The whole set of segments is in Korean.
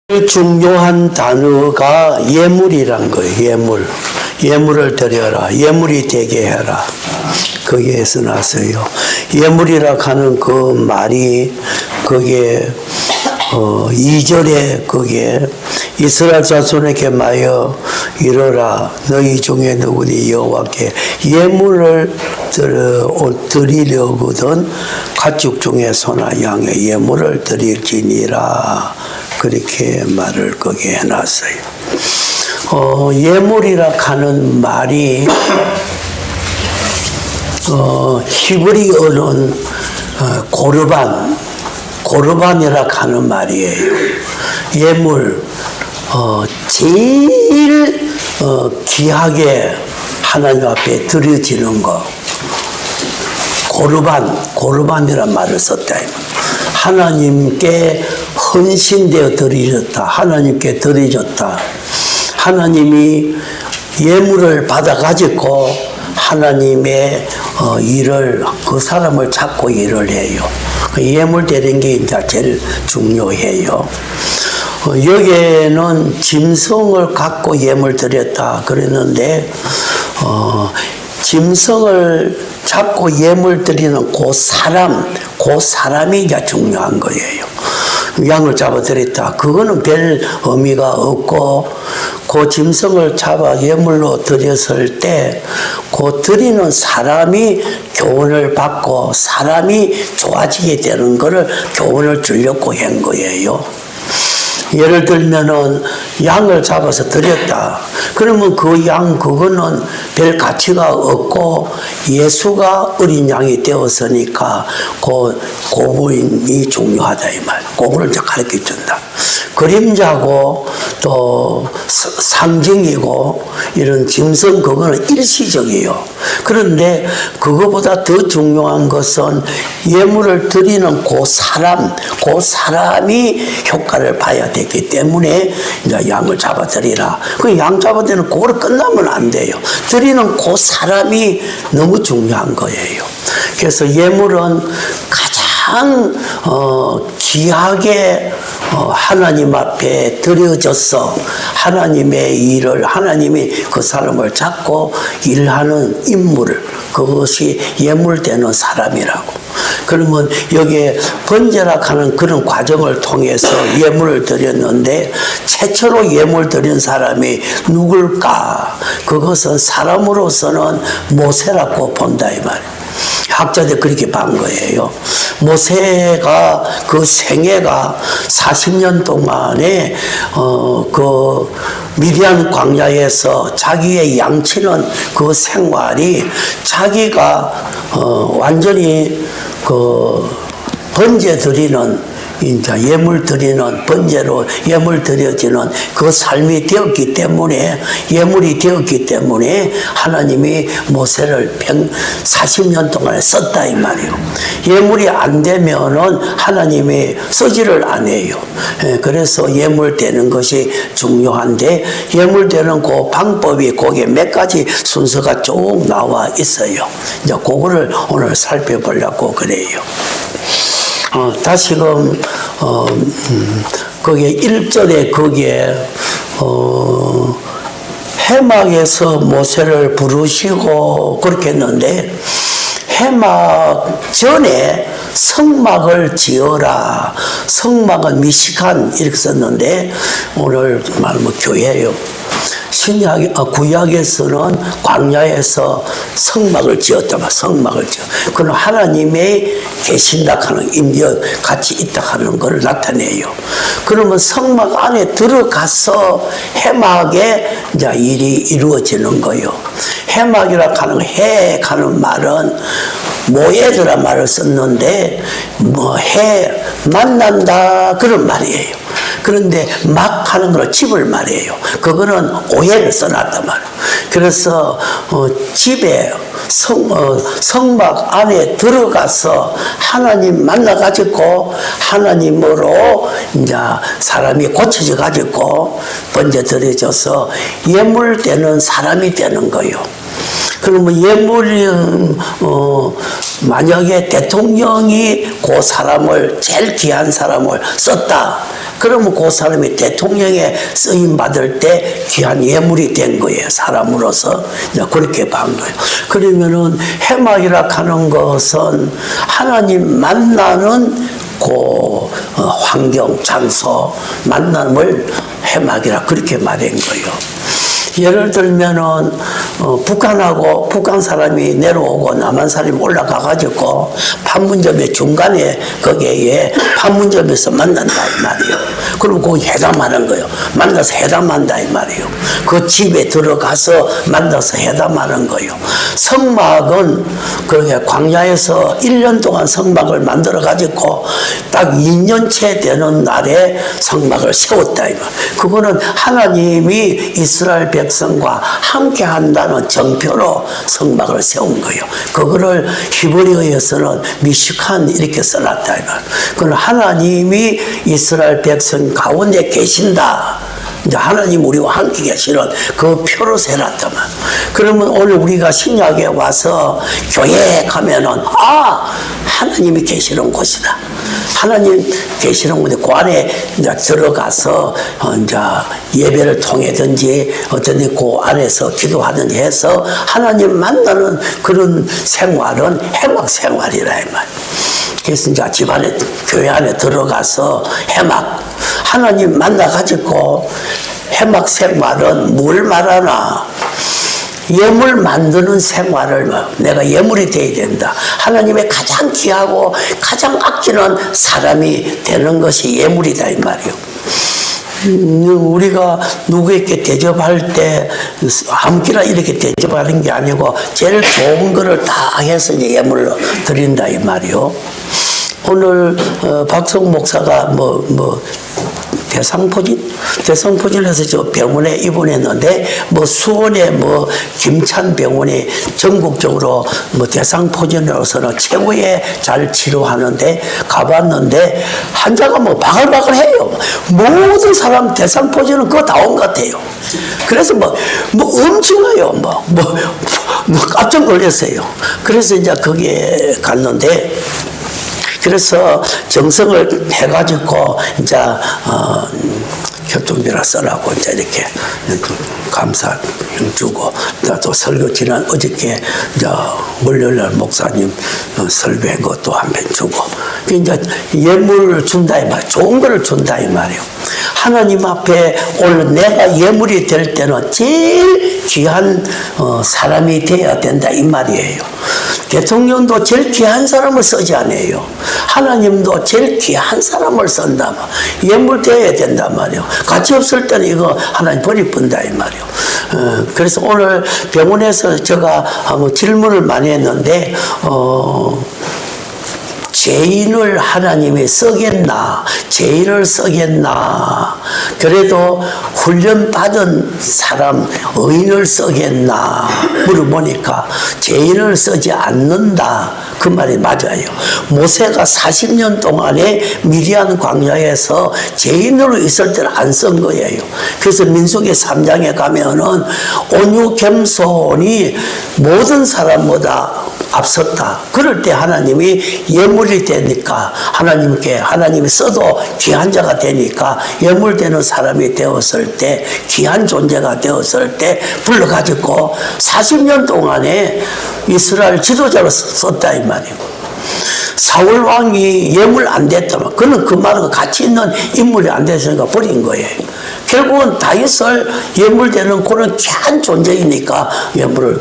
중요한 단어가 예물이란 거예요. 예물을 드려라. 예물이 되게 해라. 거기에서 나서요. 예물이라 하는 그 말이 그게 2절에 그게 이스라엘 자손에게 말하여 이르라 너희 중에 누구니 여호와께 예물을 드리려거든 가축 중에 소나 양의 예물을 드릴지니라. 그렇게 말을 거기에 해놨어요. 예물이라 하는 말이 히브리어는 고르반이라 하는 말이에요. 예물, 제일 귀하게 하나님 앞에 드려지는 거. 고르반이란 말을 썼다. 하나님께 헌신되어 드리셨다. 하나님께 드려졌다. 하나님이 예물을 받아가지고 하나님의 일을, 그 사람을 찾고 일을 해요. 예물 드리는 게 이제 제일 중요해요. 여기에는 짐승을 갖고 예물 드렸다 그랬는데, 짐승을 잡고 예물 드리는 그 사람이 이제 중요한 거예요. 양을 잡아 드렸다. 그거는 별 의미가 없고, 그 짐승을 잡아 예물로 드렸을 때, 그 드리는 사람이 교훈을 받고 사람이 좋아지게 되는 거를 교훈을 주려고 한 거예요. 예를 들면은 양을 잡아서 드렸다. 그러면 그 양 그거는 별 가치가 없고 예수가 어린 양이 되었으니까 그 부분이 중요하다 이 말. 그거를 이제 가르쳐 준다. 그림자고 또 상징이고 이런 짐승 그거는 일시적이에요. 그런데 그거보다 더 중요한 것은 예물을 드리는 그 사람이 효과를 봐야 되기 때문에 이제 양을 잡아드리라. 그 양 잡아드리는 그거로 끝나면 안 돼요. 드리는 그 사람이 너무 중요한 거예요. 그래서 예물은 가장 귀하게 하나님 앞에 드려져서 하나님의 일을, 하나님이 그 사람을 찾고 일하는 인물, 그것이 예물되는 사람이라고. 그러면 여기에 번제라 하는 그런 과정을 통해서 예물을 드렸는데 최초로 예물 드린 사람이 누굴까? 그것은 사람으로서는 모세라고 본다 이 말이에요. 학자들 그렇게 본 거예요. 모세가 그 생애가 40년 동안에 그 미디안 광야에서 자기의 양치는 그 생활이 자기가 완전히 그 번제 드리는 이제 예물 드리는 번제로 예물 드려지는 그 삶이 되었기 때문에 예물이 되었기 때문에 하나님이 모세를 40년 동안에 썼다 이 말이에요. 예물이 안 되면은 하나님이 쓰지를 안 해요. 그래서 예물 되는 것이 중요한데 예물 되는 그 방법이 거기에 몇 가지 순서가 쭉 나와 있어요. 이제 그거를 오늘 살펴보려고 그래요. 다시금 거기에 1절에 거기에 해막에서 모세를 부르시고 그렇게 했는데 해막 전에 성막을 지어라. 성막은 미시간 이렇게 썼는데 오늘 말하면 교회예요. 구약에서는 광야에서 성막을 지었다만 성막을 지어. 그건 하나님의 계신다 하는 임재 같이 있다 하는 걸 나타내요. 그러면 성막 안에 들어가서 해막에 이제 일이 이루어지는 거예요. 해막이라 하는 해 가는 말은 모예드라 말을 썼는데 해 만난다 그런 말이에요. 그런데 막 하는 걸 집을 말해요. 그거는 오해를 써놨단 말이에요. 그래서 집에 성막 안에 들어가서 하나님 만나가지고 하나님으로 이제 사람이 고쳐져가지고 번제 드려져서 예물 되는 사람이 되는 거예요. 그러면 예물이 만약에 대통령이 그 사람을 제일 귀한 사람을 썼다. 그러면 그 사람이 대통령에 쓰임 받을 때 귀한 예물이 된 거예요. 사람으로서 이제 그렇게 본 거예요. 그러면은 해막이라 하는 것은 하나님 만나는 그 환경, 장소, 만남을 해막이라 그렇게 말한 거예요. 예를 들면은 북한하고 북한 사람이 내려오고 남한 사람이 올라가가지고 판문점의 중간에 거기에 판문점에서 만난다 이 말이에요. 그리고 거기 회담하는 거예요. 만나서 회담한다 이 말이에요. 그 집에 들어가서 만나서 회담하는 거예요. 성막은 그렇게 광야에서 1년 동안 성막을 만들어가지고 딱 2년째 되는 날에 성막을 세웠다 이 말이에요. 그거는 하나님이 이스라엘 백성과 함께 한다는 정표로 성막을 세운 거예요. 그거를 히브리어에서는 미슈칸 이렇게 써놨다. 그건 하나님이 이스라엘 백성 가운데 계신다. 이제 하나님 우리와 함께 계시는 그 표로 세놨다만. 그러면 오늘 우리가 신약에 와서 교회에 가면은 하나님이 계시는 곳이다. 하나님 계시는 곳에 그 안에 이제 들어가서 이제 예배를 통해든지 어떤 그 안에서 기도하든지 해서 하나님 만나는 그런 생활은 해막 생활이라 이 말. 그래서 이제 집안에 교회 안에 들어가서 해막 하나님 만나가지고 해막 생활은 뭘 말하나? 예물 만드는 생활을 내가 예물이 돼야 된다. 하나님의 가장 귀하고 가장 아끼는 사람이 되는 것이 예물이다 이 말이요. 우리가 누구에게 대접할 때 아무렇게나 이렇게 대접하는 게 아니고 제일 좋은 거를 다 해서 이제 예물로 드린다 이 말이요. 오늘 박성 목사가 대상포진에서 저 병원에 입원했는데 수원에 김찬 병원이 전국적으로 대상포진으로서는 최고의 잘 치료하는데 가봤는데 환자가 바글바글해요. 모든 사람 대상포진은 그거 다 온 것 같아요. 그래서 엄청나요. 깜짝 놀랐어요. 그래서 이제 거기에 갔는데 그래서 정성을 해가지고 이제 교통비라 써라고 이제 이렇게 감사 주고 또 설교 지난 어저께 이제 월요일날 목사님 설교한 것도 한 편 주고 이제 예물을 준다 이 말, 좋은 거를 준다 이 말이에요. 하나님 앞에 오늘 내가 예물이 될 때는 제일 귀한 사람이 되어야 된다 이 말이에요. 대통령도 제일 귀한 사람을 쓰지 않아요. 하나님도 제일 귀한 사람을 쓴다. 예물 되어야 된단 말이에요. 가치 없을 때는 이거 하나님 버리뿐다 이 말이에요. 그래서 오늘 병원에서 제가 질문을 많이 했는데 죄인을 하나님이 쓰겠나? 죄인을 쓰겠나? 그래도 훈련받은 사람, 의인을 쓰겠나? 물어보니까 죄인을 쓰지 않는다. 그 말이 맞아요. 모세가 40년 동안에 미디안 광야에서 죄인으로 있을 때는 안 쓴 거예요. 그래서 민수기 3장에 가면은 온유 겸손이 모든 사람보다 앞섰다. 그럴 때 하나님이 예물이 되니까 하나님이 써도 귀한 자가 되니까 예물되는 사람이 되었을 때 귀한 존재가 되었을 때 불러가지고 40년 동안에 이스라엘 지도자로 썼다 이 말이에요. 사울 왕이 예물 안 됐다면 그는 그 말은 가치 있는 인물이 안 됐으니까 버린 거예요. 결국은 다윗을 예물되는 그런 귀한 존재이니까 예물을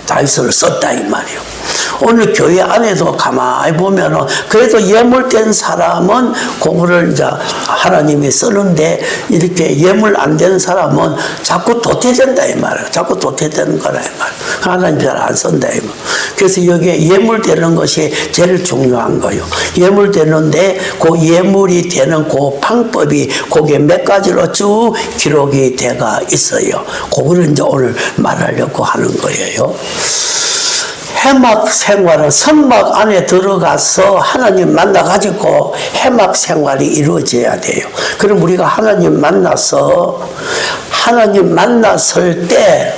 다윗을 썼다 이 말이에요. 오늘 교회 안에도 가만히 보면은 그래도 예물된 사람은 그거를 이제 하나님이 쓰는데 이렇게 예물 안 되는 사람은 자꾸 도태된다 이 말이에요. 자꾸 도태되는 거라 이 말이에요. 하나님 잘 안 쓴다 이 말이에요. 그래서 여기에 예물되는 것이 제일 중요한 거예요. 예물되는데 그 예물이 되는 그 방법이 그게 몇 가지로 쭉 기록이 돼가 있어요. 그거를 이제 오늘 말하려고 하는 거예요. 해막 생활은 성막 안에 들어가서 하나님 만나가지고 해막 생활이 이루어져야 돼요. 그럼 우리가 하나님 만났을 때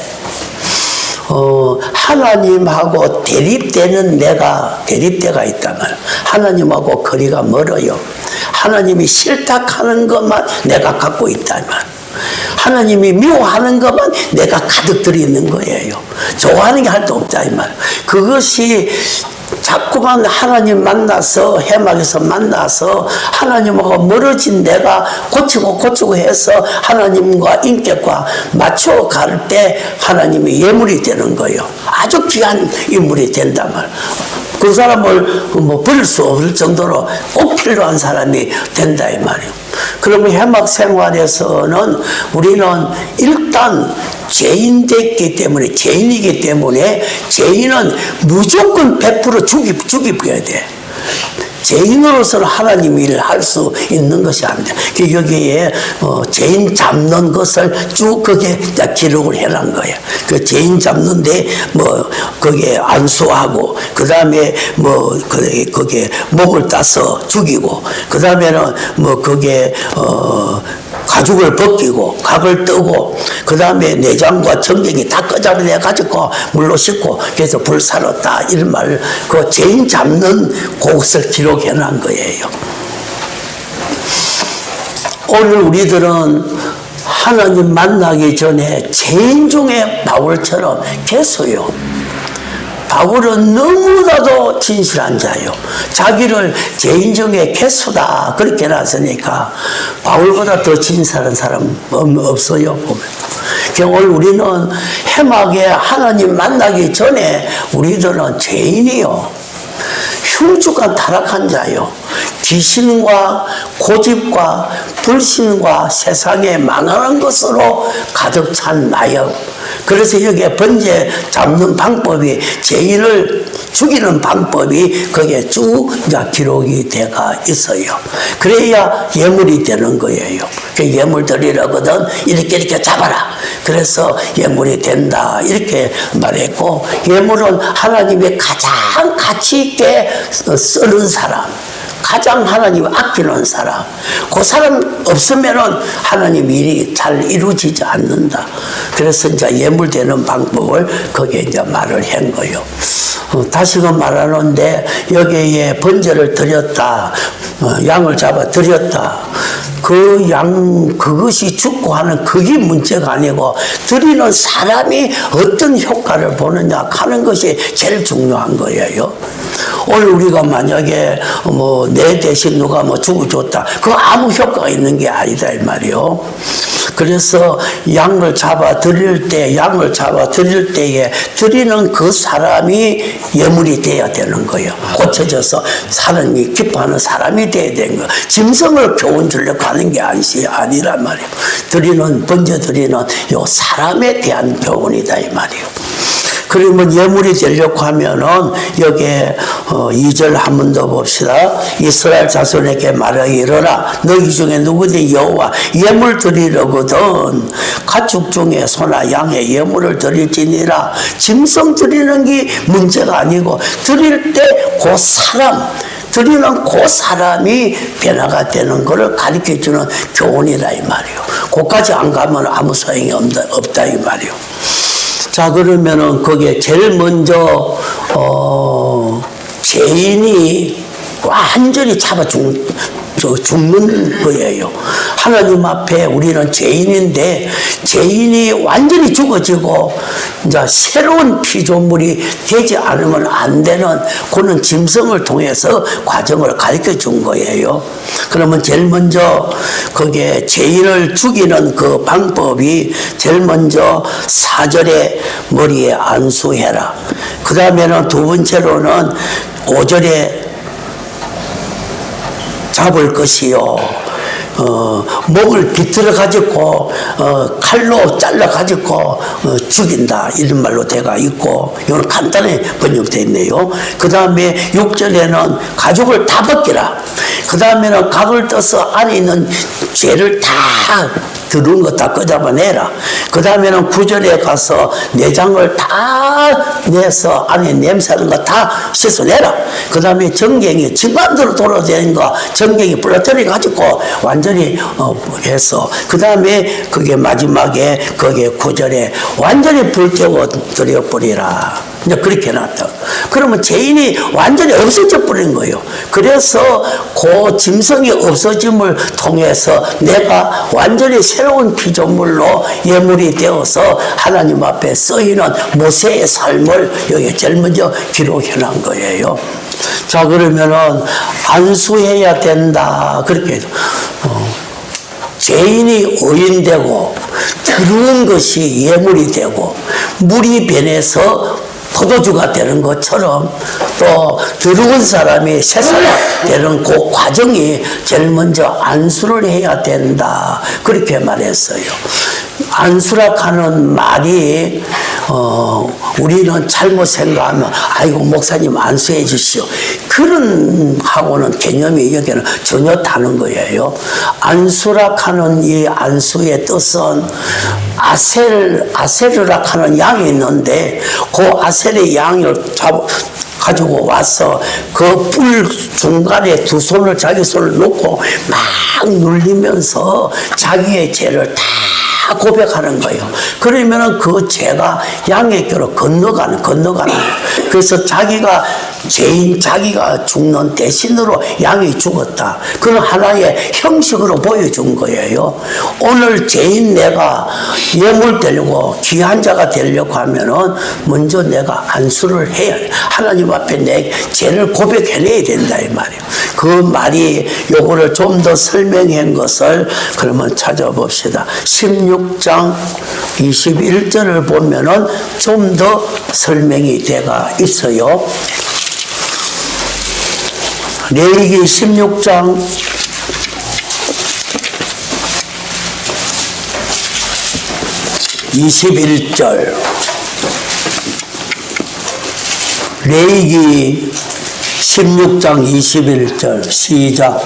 하나님하고 대립되는 대립대가 있다면 하나님하고 거리가 멀어요. 하나님이 싫다 하는 것만 내가 갖고 있다면, 하나님이 미워하는 것만 내가 가득 들이있는 거예요. 좋아하는 게 할 데 없다 이 말. 그것이 자꾸만 하나님 만나서, 해막에서 만나서 하나님하고 멀어진 내가 고치고 해서 하나님과 인격과 맞춰갈 때 하나님이 예물이 되는 거예요. 아주 귀한 인물이 된다면 그 사람을 버릴 수 없을 정도로 꼭 필요한 사람이 된다 이 말이에요. 그러면 해막 생활에서는 우리는 일단 죄인이기 때문에 죄인은 무조건 100% 죽여야 돼. 죄인으로서는 하나님 일을 할 수 있는 것이 안 돼. 여기에 죄인 잡는 것을 쭉 거기에 기록을 해놓은 거예요. 그 죄인 잡는데 거기에 안수하고, 그 다음에 거기에 목을 따서 죽이고, 그 다음에는 거기에 가죽을 벗기고 각을 뜨고, 그 다음에 내장과 정경이 다 꺼잡아내 가지고 물로 씻고, 그래서 불살았다 이런 말, 그 죄인 잡는 그것을 기록해 놓은 거예요. 오늘 우리들은 하나님 만나기 전에 죄인 중에 바울처럼 개소요. 바울은 너무나도 진실한 자요. 자기를 죄인 중에 개수다 그렇게 해놨으니까 바울보다 더 진실한 사람 없어요. 보면. 오늘 우리는 해막에 하나님 만나기 전에 우리들은 죄인이요. 흉측한 타락한 자요. 귀신과 고집과 불신과 세상에 망하는 것으로 가득 찬 나요. 그래서 여기에 번제 잡는 방법이, 죄인을 죽이는 방법이 거기에 쭉 기록이 돼가 있어요. 그래야 예물이 되는 거예요. 그 예물 드리려거든 이렇게 잡아라. 그래서 예물이 된다 이렇게 말했고, 예물은 하나님이 가장 가치 있게 쓰는 사람, 가장 하나님을 아끼는 사람, 그 사람 없으면은 하나님 일이 잘 이루어지지 않는다. 그래서 이제 예물되는 방법을 거기에 이제 말을 한 거예요. 다시금 말하는데, 여기에 번제를 드렸다, 양을 잡아 드렸다. 그 양, 그것이 죽고 하는 그게 문제가 아니고, 드리는 사람이 어떤 효과를 보느냐 하는 것이 제일 중요한 거예요. 오늘 우리가 만약에 내 대신 누가 죽어줬다, 그거 아무 효과가 있는 게 아니다 이 말이요. 그래서 양을 잡아 드릴 때에 드리는 그 사람이 예물이 돼야 되는 거예요. 고쳐져서 사람이 기뻐하는 사람이 돼야 되는 거예요. 짐승을 교훈 주려고 하는 게 아니란 말이에요. 번제 드리는 요 사람에 대한 교훈이다 이 말이에요. 그러면 예물이 되려고 하면은 여기에 2절 한 번 더 봅시다. 이스라엘 자손에게 말하기르라, 너희 중에 누구든지 여호와 예물 드리려거든 가축 중에 소나 양의 예물을 드릴지니라. 짐승 드리는 게 문제가 아니고, 드릴 때 그 사람, 드리는 그 사람이 변화가 되는 것을 가르쳐주는 교훈이라 이 말이에요. 거기까지 안 가면 아무 소용이 없다 이 말이에요. 자, 그러면은 거기에 제일 먼저 죄인이 완전히 죽는 거예요. 하나님 앞에 우리는 죄인인데, 죄인이 완전히 죽어지고 이제 새로운 피조물이 되지 않으면 안 되는 그런 짐승을 통해서 과정을 가르쳐 준 거예요. 그러면 제일 먼저 거기에 죄인을 죽이는 그 방법이, 제일 먼저 4절에 머리에 안수해라. 그 다음에는 두 번째로는 5절에 잡을 것이요. 목을 비틀어 가지고 칼로 잘라 가지고 죽인다 이런 말로 돼가 있고, 이건 간단히 번역되어 있네요. 그 다음에 6절에는 가죽을 다 벗기라. 그 다음에는 각을 떠서 안에 있는 죄를 다 들어온 거 다 끄잡아내라. 그 다음에는 9절에 가서 내장을 다 내서 안에 냄새나는 거 다 씻어내라. 그 다음에 정갱이 집안대로 돌아다니는 거 정갱이 불러들여 가지고 완전히 해서 그 다음에 그게 마지막에 그게 9절에 완전히 불태워 드려버리라. 이제 그렇게 해놨다. 그러면 죄인이 완전히 없어져 버린 거예요. 그래서 그 짐승이 없어짐을 통해서 내가 완전히 새로운 피조물로 예물이 되어서 하나님 앞에 쓰이는 모세의 삶을 여기 제일 먼저 기록해 놓은 거예요. 자, 그러면은 안수해야 된다. 그렇게 죄인이 의인되고 들어온 것이 예물이 되고 물이 변해서 포도주가 되는 것처럼 또 들어온 사람이 새 사람 되는 그 과정이 제일 먼저 안수를 해야 된다. 그렇게 말했어요. 안수락하는 말이 우리는 잘못 생각하면 아이고 목사님 안수해 주시오. 그런 하고는 개념이 여기는 전혀 다른 거예요. 안수락하는 이 안수의 뜻은 아셀이라 하는 양이 있는데 그 아셀의 양을 가지고 와서 그 뿔 중간에 두 손을 자기 손을 놓고 막 눌리면서 자기의 죄를 다 고백하는 거예요. 그러면은 그 죄가 양에게로 건너가는 거예요. 그래서 자기가 죄인 자기가 죽는 대신으로 양이 죽었다. 그런 하나의 형식으로 보여준 거예요. 오늘 죄인 내가 예물 되려고 귀한 자가 되려고 하면은 먼저 내가 안수를 해야 해. 하나님 앞에 내 죄를 고백해내야 된다 이 말이에요. 그 말이 요거를 좀 더 설명한 것을 그러면 찾아봅시다. 16장 21절을 보면은 좀 더 설명이 돼가 있어요. 레위기 16장 21절 레위기 16장 21절 시작.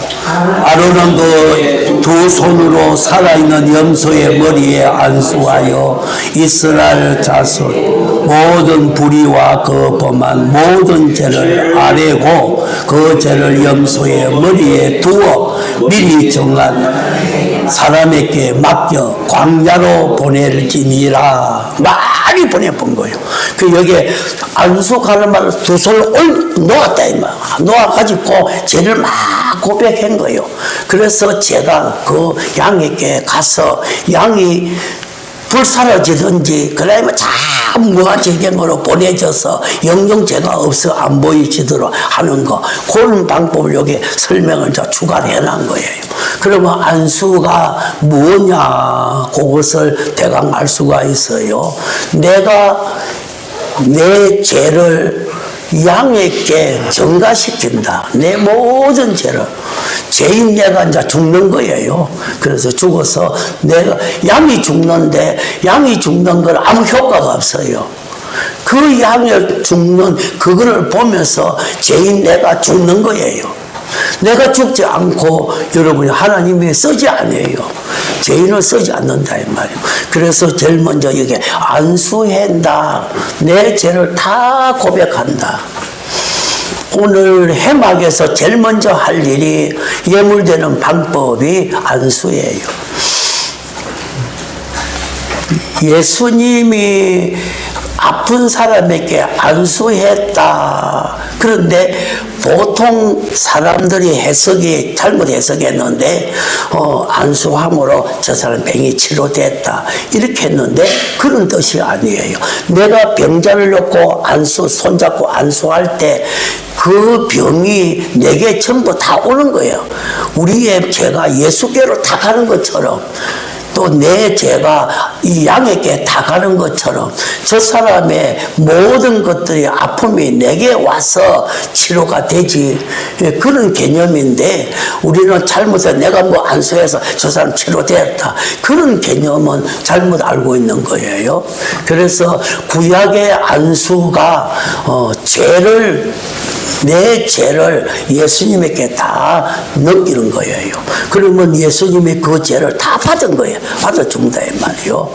아론은 그 두 손으로 살아있는 염소의 머리에 안수하여 이스라엘 자손 모든 불의와 그 범한 모든 죄를 아뢰고 그 죄를 염소의 머리에 두어 미리 정한 사람에게 맡겨 광야로 보낼지니라. 많이 보내본 거예요. 그 여기에 안수하는 말을 두 손을 놓았다 이 말. 놓아가지고 죄를 막 고백한 거예요. 그래서 제가 그 양에게 가서 양이 불사라지든지 그러면 참 무한재경으로 보내져서 영영 죄가 없어 안 보이지도록 하는 거, 그런 방법을 여기 설명을 추가해 놓은 거예요. 그러면 안수가 뭐냐, 그것을 대강 알 수가 있어요. 내가 내 죄를 양에게 전가시킨다. 내 모든 죄를. 죄인 내가 이제 죽는 거예요. 그래서 죽어서 내가, 양이 죽는데, 양이 죽는 건 아무 효과가 없어요. 그 양을 죽는 그거를 보면서 죄인 내가 죽는 거예요. 내가 죽지 않고 여러분이 하나님이 쓰지 않아요. 죄인을 쓰지 않는다 이 말이에요. 그래서 제일 먼저 여기 안수한다. 내 죄를 다 고백한다. 오늘 해막에서 제일 먼저 할 일이 예물되는 방법이 안수예요. 예수님이 아픈 사람에게 안수했다. 그런데 보통 사람들이 해석이 잘못 해석했는데 안수함으로 저 사람 병이 치료됐다 이렇게 했는데 그런 뜻이 아니에요. 내가 병자를 놓고 손잡고 안수할 때 그 병이 내게 전부 다 오는 거예요. 우리의 죄가 예수께로 다 가는 것처럼 또 내 죄가 이 양에게 다 가는 것처럼 저 사람의 모든 것들이 아픔이 내게 와서 치료가 되지, 그런 개념인데 우리는 잘못해서 내가 뭐 안수해서 저 사람 치료되었다, 그런 개념은 잘못 알고 있는 거예요. 그래서 구약의 안수가 내 죄를 예수님에게 다 넘기는 거예요. 그러면 예수님이 그 죄를 다 받은 거예요. 받아준다 이 말이요.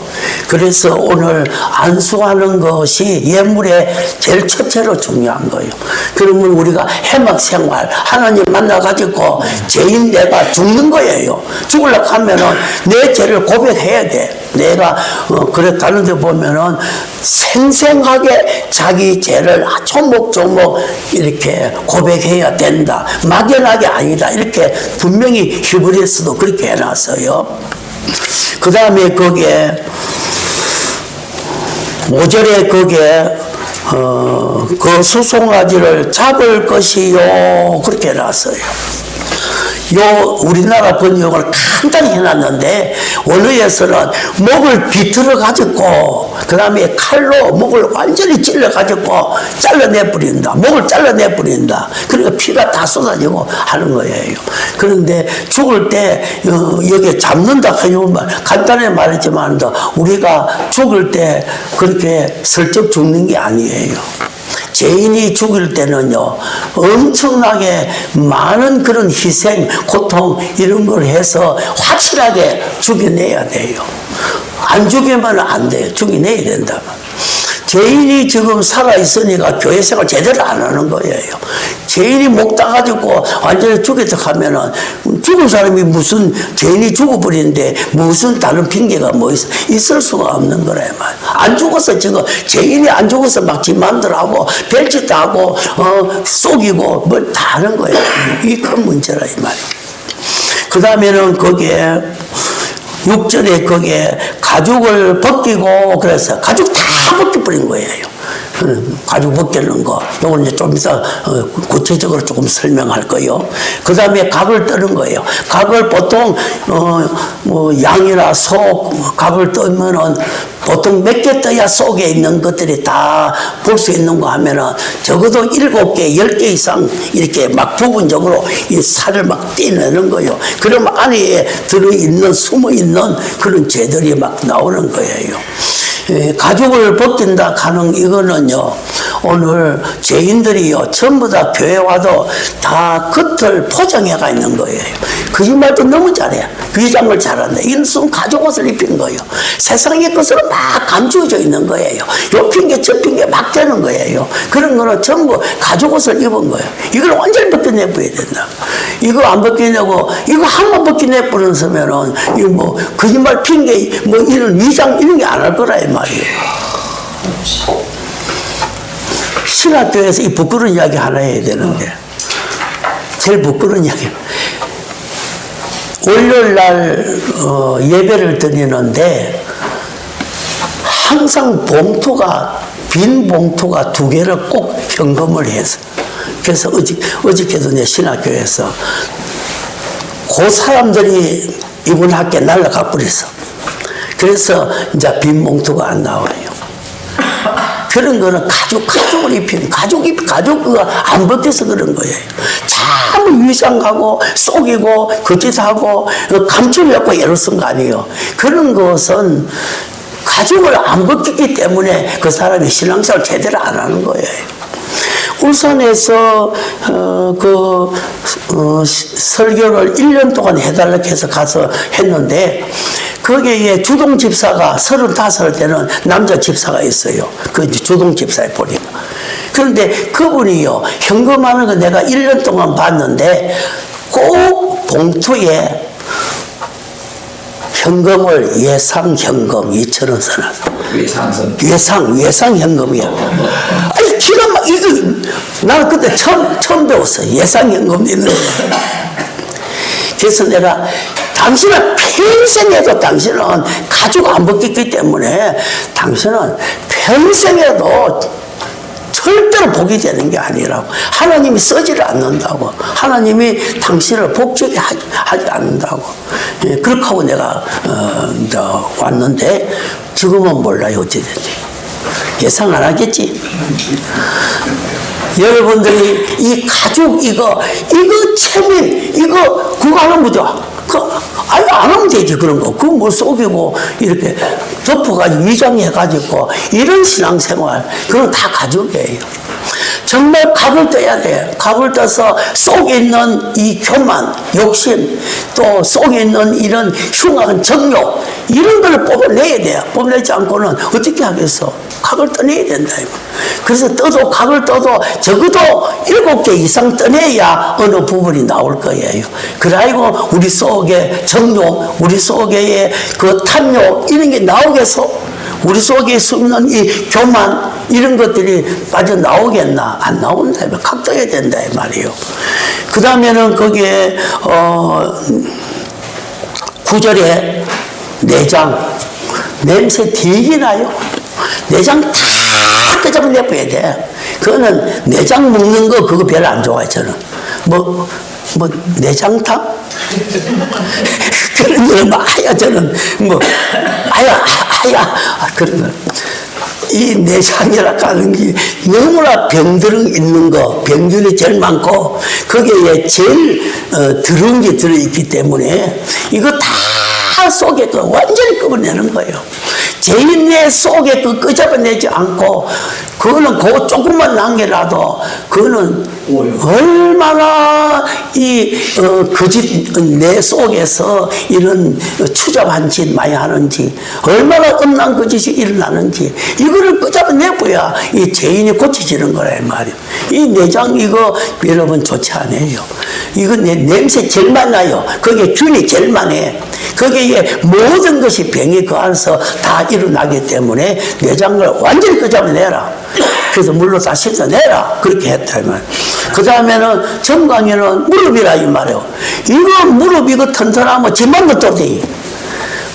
그래서 오늘 안수하는 것이 예물의 제일 첫째로 중요한 거예요. 그러면 우리가 해막 생활, 하나님 만나가지고 죄인 내가 죽는 거예요. 죽으려고 하면은 내 죄를 고백해야 돼. 내가 그래 다른 데 보면은 생생하게 자기 죄를 조목조목 이렇게 고백해야 된다. 막연하게 아니다. 이렇게 분명히 히브리서도 그렇게 해놨어요. 그 다음에 거기에 5절에 거기에 그 수송아지를 잡을 것이요 그렇게 해놨어요. 우리나라 번역을 간단히 해놨는데 원어에서는 목을 비틀어 가지고 그 다음에 칼로 목을 완전히 찔러 가지고 잘라내 버린다. 목을 잘라내 버린다. 그러니까 피가 다 쏟아지고 하는 거예요. 그런데 죽을 때 여기 잡는다 하면 간단히 말했지만 우리가 죽을 때 그렇게 슬쩍 죽는 게 아니에요. 죄인이 죽을 때는요, 엄청나게 많은 그런 희생, 고통, 이런 걸 해서 확실하게 죽여내야 돼요. 안 죽이면 안 돼요. 죽여내야 된다면. 죄인이 지금 살아있으니까 교회 생활 제대로 안 하는 거예요. 죄인이 목 따가지고 완전히 죽였다 하면은 죽은 사람이 무슨 죄인이 죽어버리는데 무슨 다른 핑계가 뭐 있을 수가 없는 거라 말. 안 죽어서 지금 죄인이 안 죽어서 막 지 맘대로 하고 별짓도 하고 속이고 뭘 다 하는 거예요. 이 큰 문제라 이 말이에요. 그 다음에는 거기에 6절에 거기에 가죽을 벗기고 그래서 가죽 다 벗겨버린 거예요. 가죽 벗기는 거. 요건 이제 좀 이따 구체적으로 조금 설명할 거예요. 그 다음에 각을 떠는 거예요. 각을 보통, 뭐 양이나 소, 각을 떠면은 보통 몇 개 떠야 속에 있는 것들이 다 볼 수 있는 거 하면은 적어도 7개, 10개 이상 이렇게 막 부분적으로 이 살을 막 떼내는 거예요. 그러면 안에 들어있는, 숨어있는 그런 죄들이 막 나오는 거예요. 가죽을 벗긴다 하는 이거는요, 오늘 죄인들이요, 전부 다 교회 와도 다 겉을 포장해가 있는 거예요. 거짓말도 너무 잘해. 위장을 잘한다. 이건 순 가죽 옷을 입힌 거예요. 세상의 것으로 막 감추어져 있는 거예요. 요 핑계 저 핑계 막 되는 거예요. 그런 거는 전부 가죽 옷을 입은 거예요. 이걸 완전히 벗겨내버려야 된다. 이거 안 벗겨내고, 이거 한번 벗겨내버렸으면은, 이거 뭐, 거짓말 핑계, 뭐, 이런 위장, 이런 게 안 할 거라, 이 말이에요. 신학교에서 이 부끄러운 이야기 하나 해야 되는데, 제일 부끄러운 이야기. 월요일날 예배를 드리는데 항상 빈 봉투가 2개를 꼭 현금을 해서, 그래서 어저께도 내 신학교에서 그 사람들이 이번 학기에 날라가 버렸어. 그래서 이제 빈 봉투가 안 나와요. 그런 거는 가죽을 입히는, 가죽가 안 벗겨서 그런 거예요. 참 위장하고, 속이고, 거짓하고, 감추려고 애를 쓴 거 아니에요. 그런 것은 가죽을 안 벗겼기 때문에 그 사람이 신앙생활 제대로 안 하는 거예요. 울산에서 설교를 1년 동안 해달라고 해서 가서 했는데, 거기에 주동 집사가 35살 때는 남자 집사가 있어요. 그 주동 집사에 보니까. 그런데 그분이요, 현금하는 거 내가 1년 동안 봤는데 꼭 봉투에 현금을 예상현금 2,000원 써놨어. 예상현금이야. 아니, 기가 막, 이거, 나는 그때 처음 배웠어. 예상현금 있는 거. 그래서 내가, 당신은 평생에도 당신은 가죽 안 벗겼기 때문에 당신은 평생에도 절대로 복이 되는 게 아니라고. 하나님이 쓰지를 않는다고. 하나님이 당신을 복되게 하지 않는다고. 예, 그렇게 하고 내가 왔는데 지금은 몰라요. 어찌 됐지. 예상 안 하겠지. 여러분들이 이 가죽 이거 체면 이거 그거 하는 거죠. 아니 안 하면 되지. 그런 거 그거 뭐 속이고 이렇게 덮어가지고 위장해가지고 이런 신앙생활 그건 다 가죽이에요. 정말 각을 떠야 돼. 각을 떠서 속에 있는 이 교만, 욕심, 또 속에 있는 이런 흉악한 정욕 이런 걸 뽑아내야 돼요. 뽑아내지 않고는 어떻게 하겠어? 각을 떠내야 된다. 그래서 각을 떠도 적어도 7개 이상 떠내야 어느 부분이 나올 거예요. 그래가지고 우리 속에 정욕, 우리 속에 그 탐욕 이런 게 나오겠어? 우리 속에 숨는 이 교만 이런 것들이 빠져나오겠나? 안 나온다. 각도해야 된다 이 말이에요. 그 다음에는 거기에 9절에 내장 냄새 되게 나요. 내장 다 끄집어내버려야 돼. 그거는 내장 먹는 거 그거 별로 안 좋아해 저는. 뭐 내장탕? 그런 거는 아야 저는 아야 그런 거. 이 내장이라 하는 게 너무나 병들은 있는 거, 병균이 제일 많고 거기에 제일 더러운 게 들어있기 때문에 이거 다 속에 완전히 끄집어내는 거예요. 죄인의 속에 끄집어내지 않고 그거는 그거 조금만 남겨놔도 그거는 얼마나 이 거짓 내 속에서 이런 추잡한 짓 많이 하는지 얼마나 음란 거짓이 일어나는지 이거를 끄집어내고야 이 죄인이 고쳐지는 거라 이 말이에요. 이 내장 이거 여러분 좋지 않아요. 이거 냄새 제일 많이 나요. 거기에 균이 제일 많이 해. 거기에 모든 것이 병이 그 안에서 다 일어나기 때문에 내장을 완전히 끄집어내라. 그래서 물로 다 씻어내라. 그렇게 했다. 그 다음에는 정강이는 무릎이라 이 말이에요. 이거 무릎 이거 튼튼하면 집만 것도 돼.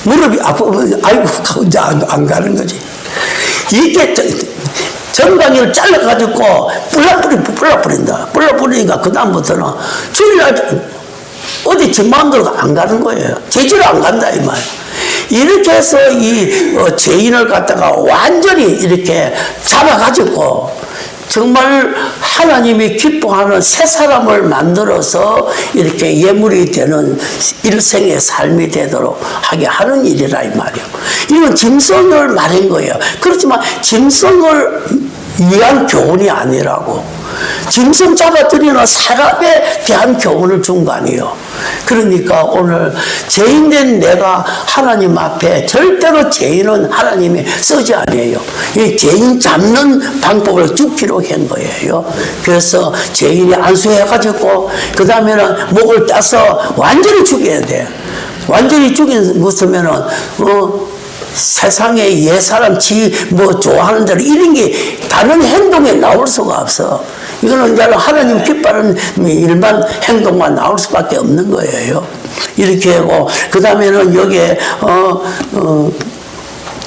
무릎이 아프면 아이고 이제 안 가는 거지. 이게 정강이를 잘라가지고 불러버린다. 불러버리니까 그 다음부터는 주일날 어디 집 마음대로 안 가는 거예요. 제주로 안 간다 이 말. 이렇게 해서 이 죄인을 갖다가 완전히 이렇게 잡아가지고 정말 하나님이 기뻐하는 새 사람을 만들어서 이렇게 예물이 되는 일생의 삶이 되도록 하게 하는 일이라 이 말이에요. 이건 짐승을 말한 거예요. 그렇지만 짐승을 위한 교훈이 아니라고. 짐승 잡아들이는 사람에 대한 교훈을 준 거 아니에요. 그러니까 오늘 죄인된 내가 하나님 앞에 절대로 죄인은 하나님이 쓰지 않아요. 이 죄인 잡는 방법을 죽기로 한 거예요. 그래서 죄인이 안수해가지고 그 다음에는 목을 따서 완전히 죽여야 돼. 완전히 죽인 것이면은 세상에 옛사람 뭐 좋아하는 대로 이런 게 다른 행동에 나올 수가 없어. 이거는 이제 하나님 기뻐하는 일반 행동만 나올 수밖에 없는 거예요. 이렇게 하고 그 다음에는 여기에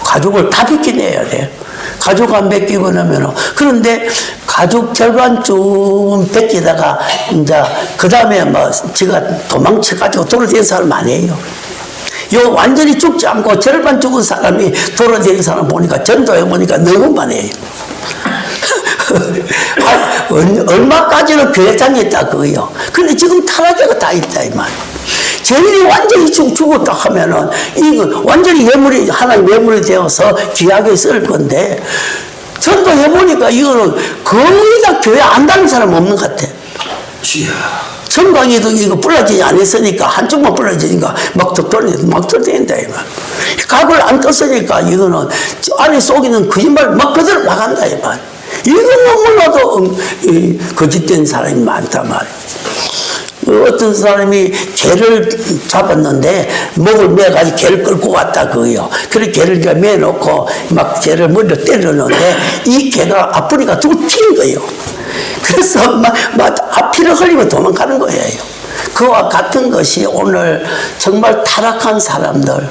가죽을 다 벗겨내야 돼. 가죽 안 벗기고 나면은 그런데 가죽 절반쯤 벗기다가 이제 그 다음에 뭐 지가 도망쳐가지고 돌아다니는 사람 아니에요. 요 완전히 죽지 않고 절반 죽은 사람이 돌아다니는 사람 보니까 전도해 보니까 너무 많아요. 얼마까지는 교회장에 있다 그거요. 근데 지금 타락해가 다 있다 이 말. 죄인이 완전히 죽었다 하면은 이거 완전히 예물이 하나님 예물이 되어서 귀하게 쓸 건데 전도해 보니까 이거는 거의 다 교회 안 다니는 사람 없는 것 같아. 전방에도 이거 불러지지 않았으니까 한쪽만 불러지니까 막 돌린다 이 말. 각을 안 떴으니까 이거는 안에 속에는 거짓말 막 그대로 나간다 이 말. 이것만 몰라도 거짓된 사람이 많단 말이야. 어떤 사람이 개를 잡았는데 목을 매가지고 개를 끌고 왔다 그거요. 그래 개를 이제 매놓고 막 개를 머리로 때렸는데 이 개가 아프니까 두고 튄 거예요. 그래서 막 피를 흘리고 도망가는 거예요. 그와 같은 것이 오늘 정말 타락한 사람들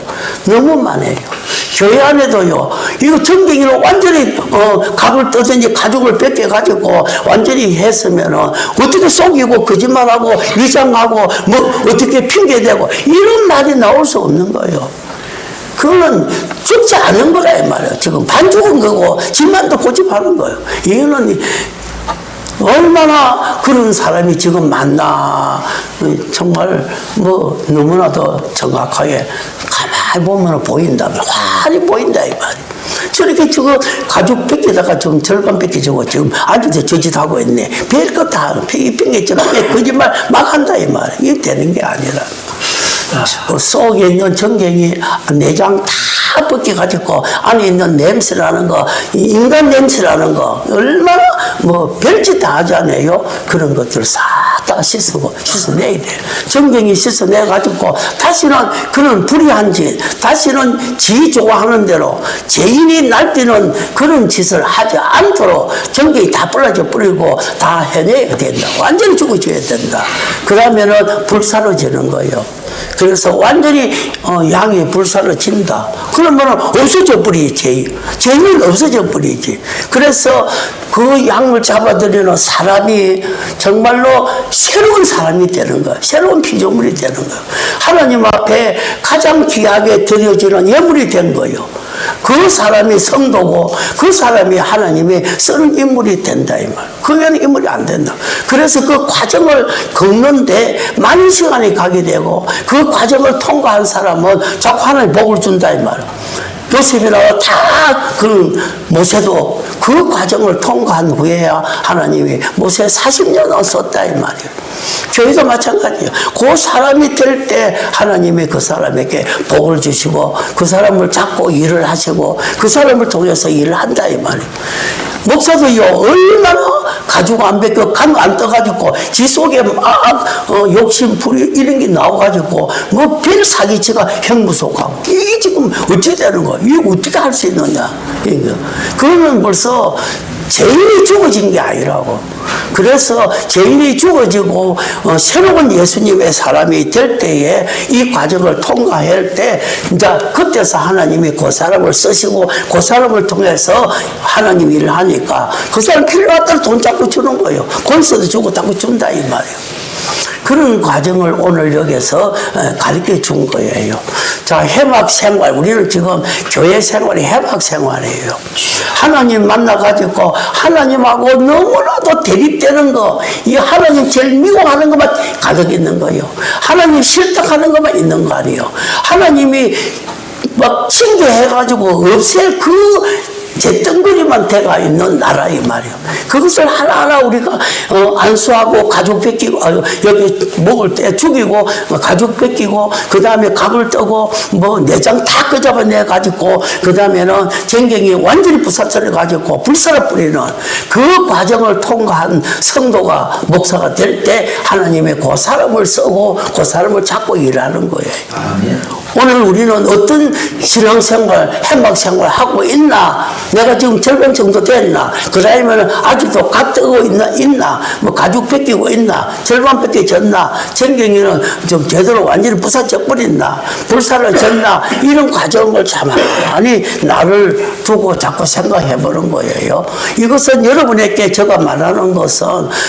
너무 많아요. 교회 안에도요, 이거 정경이로 완전히, 갑을 떠든지 가죽을 뺏겨가지고 완전히 했으면은 어떻게 속이고 거짓말하고 위장하고 뭐 어떻게 핑계대고 이런 말이 나올 수 없는 거예요. 그거는 죽지 않은 거라 이 말이에요. 지금 반 죽은 거고 집만도 고집하는 거예요. 이거는 얼마나 그런 사람이 지금 많나. 정말 뭐 너무나도 정확하게 가만히 보면 보인다. 환히 보인다 이 말이에요. 저렇게 지금 가죽 뺏기다가 지금 절반 뺏기지고 지금 앉아서 저짓하고 있네. 별것 다 핑계처럼 거짓말 막 한다 이 말이에요. 이게 되는 게 아니라. 속에 있는 정경이 내장 다 벗겨가지고 안에 있는 냄새라는 거, 인간 냄새라는 거, 얼마나 뭐 별짓 다 하잖아요. 그런 것들 싹 다 씻어내야 돼요. 정경이 씻어내가지고 다시는 그런 불의한 짓, 다시는 지 좋아하는 대로 죄인이 날뛰는 그런 짓을 하지 않도록 정경이 다 뿌리고 다 해내야 된다. 완전히 죽어줘야 된다. 그러면은 불사로지는 거예요. 그래서 완전히 양이 불사로진다. 그러면 없어져 버리지. 죄는 없어져 버리지. 그래서 그 양을 잡아들이는 사람이 정말로 새로운 사람이 되는 거야. 새로운 피조물이 되는 거야. 하나님 앞에 가장 귀하게 드려지는 예물이 된 거예요. 그 사람이 성도고 그 사람이 하나님이 쓰는 인물이 된다 이 말. 그러면 인물이 안 된다. 그래서 그 과정을 걷는데 많은 시간이 가게 되고 그 과정을 통과한 사람은 자꾸 하나님 복을 준다 이 말. 요셉이라고 다 그 모세도 그 과정을 통과한 후에야 하나님이 모세 40년을 썼다 이 말이에요. 교회도 마찬가지예요. 그 사람이 될 때 하나님이 그 사람에게 복을 주시고 그 사람을 잡고 일을 하시고 그 사람을 통해서 일을 한다 이 말이에요. 목사도요 얼마나 가지고 안 뺏겨 간 안 떠가지고 지 속에 막 욕심 불이 이런 게 나와가지고 뭐 별 사기치가 형무속하고 이게 지금 어찌 되는 거야? 이게 어떻게 할 수 있느냐? 그러면 벌써 죄인이 죽어진 게 아니라고. 그래서 죄인이 죽어지고 새로운 예수님의 사람이 될 때에 이 과정을 통과할 때 이제 그때서 하나님이 그 사람을 쓰시고 그 사람을 통해서 하나님 일을 하니까 그 사람 필요한 대로 돈 자꾸 주는 거예요. 권세도 주고 자꾸 준다 이 말이에요. 그런 과정을 오늘 여기서 가르쳐 준 거예요. 자, 해막 생활. 우리는 지금 교회 생활이 해막 생활이에요. 하나님 만나가지고 하나님하고 너무나도 대립되는 거, 이 하나님 제일 미워하는 것만 가득 있는 거예요. 하나님 싫다 하는 것만 있는 거 아니에요. 하나님이 막 징계해가지고 없앨 그 잿덩거리만 돼가 있는 나라 이 말이에요. 그것을 하나하나 우리가 안수하고 가죽 뺏기고 여기 먹을 때 죽이고 가죽 뺏기고 그 다음에 갑을 떠고 뭐 내장 다 끄잡아내 가지고 그 다음에는 전경이 완전히 부사처려 가지고 불사를 뿌리는 그 과정을 통과한 성도가 목사가 될 때 하나님의 그 사람을 쓰고 그 사람을 잡고 일하는 거예요. 아멘. 오늘 우리는 어떤 신앙생활, 행박생활 하고 있나? 내가 지금 절반 정도 됐나? 그러면 아직도 갓 뜨고 있나? 뭐 가죽 뺏기고 있나? 절반 뺏겨졌나? 전경이는 좀 제대로 완전히 부사져 버렸나? 불사를 졌나? 이런 과정을 가만히 나를 두고 자꾸 생각해 보는 거예요. 이것은 여러분에게 제가 말하는 것은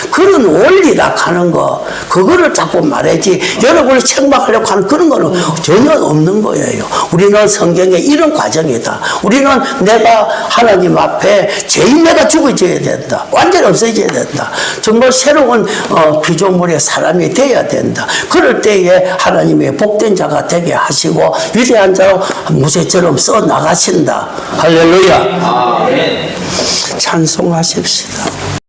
그런 원리라 하는 거, 그거를 자꾸 말하지 여러분을 책망하려고 하는 그런 거는 전혀 없는 거예요. 우리는 성경에 이런 과정이다. 우리는 내가 하나님 앞에 죄인 내가 죽어져야 된다. 완전히 없어져야 된다. 정말 새로운 피조물의 사람이 되어야 된다. 그럴 때에 하나님의 복된 자가 되게 하시고 위대한 자로 모세처럼 써 나가신다. 할렐루야. 아멘. 찬송하십시다.